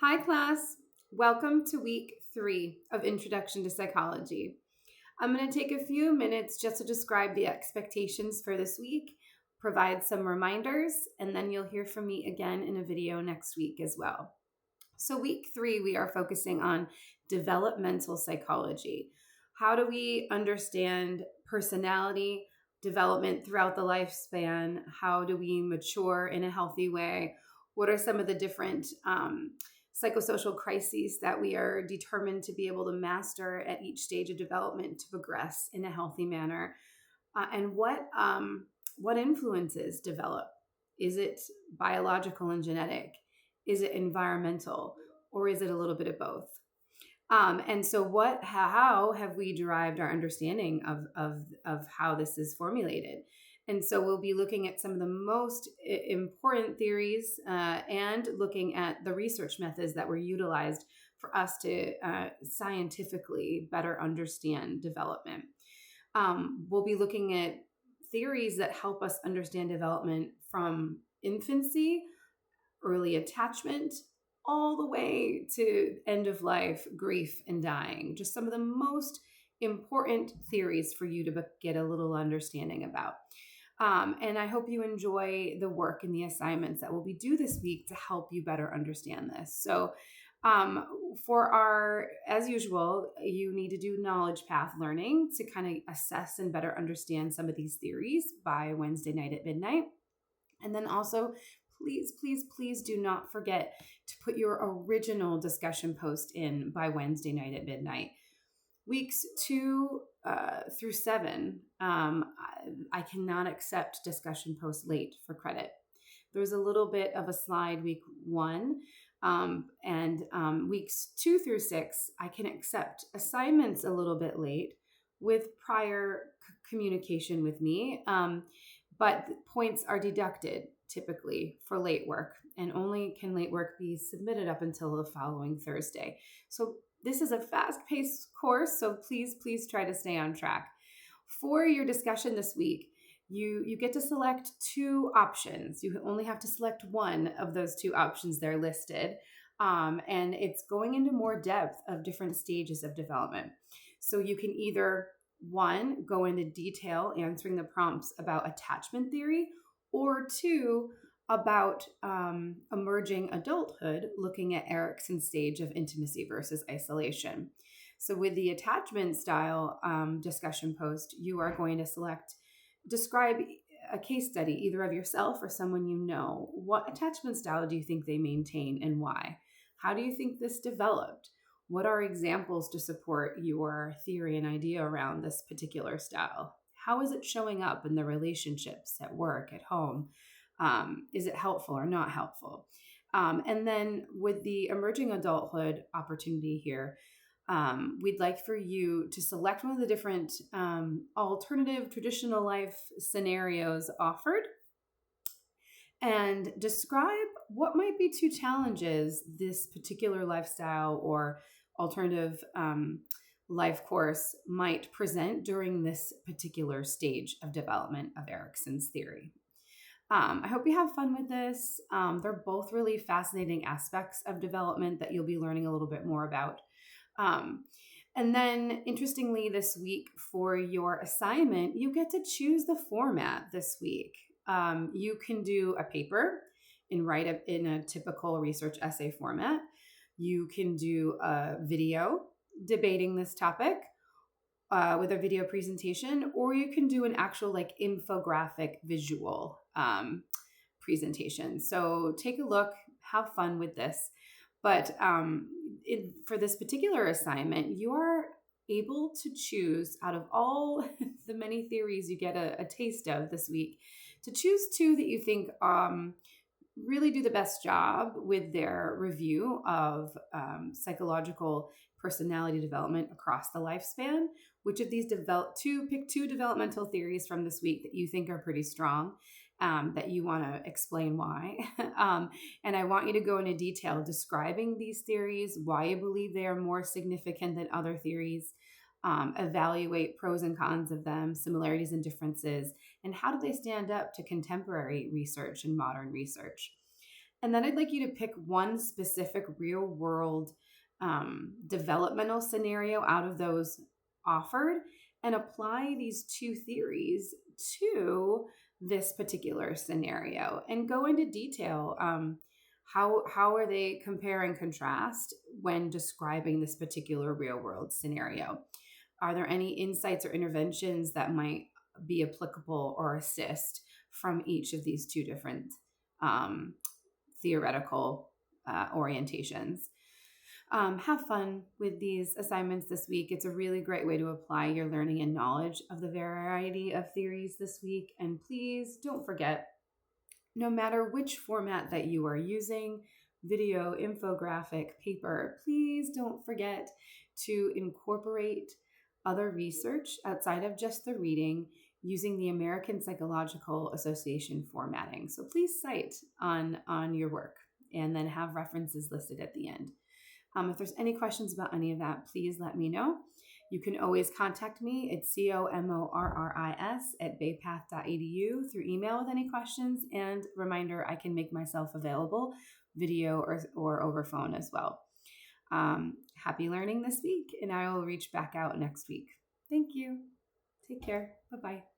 Hi, class. Welcome to week 3 of Introduction to Psychology. I'm going to take a few minutes just to describe the expectations for this week, provide some reminders, and then you'll hear from me again in a video next week as well. So, week 3, we are focusing on developmental psychology. How do we understand personality development throughout the lifespan? How do we mature in a healthy way? What are some of the different psychosocial crises that we are determined to be able to master at each stage of development to progress in a healthy manner? And what influences develop? Is it biological and genetic? Is it environmental? Or is it a little bit of both? And so, how have we derived our understanding of how this is formulated? And so, we'll be looking at some of the most important theories and looking at the research methods that were utilized for us to scientifically better understand development. We'll be looking at theories that help us understand development from infancy, early attachment, all the way to end of life, grief, and dying. Just some of the most important theories for you to get a little understanding about. And I hope you enjoy the work and the assignments that we do this week to help you better understand this. So, as usual, you need to do knowledge path learning to kind of assess and better understand some of these theories by Wednesday night at midnight. And then also, please do not forget to put your original discussion post in by Wednesday night at midnight. Weeks 2 through 7, I cannot accept discussion posts late for credit. There's a little bit of a slide week 1, and weeks 2 through 6, I can accept assignments a little bit late with prior communication with me, but points are deducted typically for late work, and only can late work be submitted up until the following Thursday. So this is a fast-paced course, so please try to stay on track. For your discussion this week, you get to select 2 options. You only have to select one of those 2 options there listed, and it's going into more depth of different stages of development. So you can either, 1, go into detail answering the prompts about attachment theory, or 2, about emerging adulthood, looking at Erikson's stage of intimacy versus isolation. So with the attachment style discussion post, you are going to describe a case study, either of yourself or someone you know. What attachment style do you think they maintain and why? How do you think this developed? What are examples to support your theory and idea around this particular style? How is it showing up in the relationships at work, at home? Is it helpful or not helpful? And then with the emerging adulthood opportunity here, we'd like for you to select one of the different alternative traditional life scenarios offered and describe what might be 2 challenges this particular lifestyle or alternative life course might present during this particular stage of development of Erikson's theory. I hope you have fun with this. They're both really fascinating aspects of development that you'll be learning a little bit more about. And then, interestingly, this week for your assignment, you get to choose the format this week. You can do a paper and write it in a typical research essay format. You can do a video debating this topic with a video presentation, or you can do an actual infographic visual presentation. So take a look, have fun with this. But for this particular assignment, you are able to choose out of all the many theories you get a taste of this week, to choose 2 that you think really do the best job with their review of psychological personality development across the lifespan. Which of these pick 2 developmental theories from this week that you think are pretty strong, that you want to explain why. And I want you to go into detail describing these theories, why you believe they are more significant than other theories, evaluate pros and cons of them, similarities and differences, and how do they stand up to contemporary research and modern research. And then I'd like you to pick one specific real world developmental scenario out of those offered and apply these two theories to this particular scenario and go into detail. How are they compare and contrast when describing this particular real world scenario? Are there any insights or interventions that might be applicable or assist from each of these two different um, theoretical orientations? Have fun with these assignments this week. It's a really great way to apply your learning and knowledge of the variety of theories this week. And please don't forget, no matter which format that you are using, video, infographic, paper, please don't forget to incorporate other research outside of just the reading using the American Psychological Association formatting. So please cite on your work and then have references listed at the end. If there's any questions about any of that, please let me know. You can always contact me at comorris@baypath.edu through email with any questions. And reminder, I can make myself available video or over phone as well. Happy learning this week, and I will reach back out next week. Thank you. Take care. Bye-bye.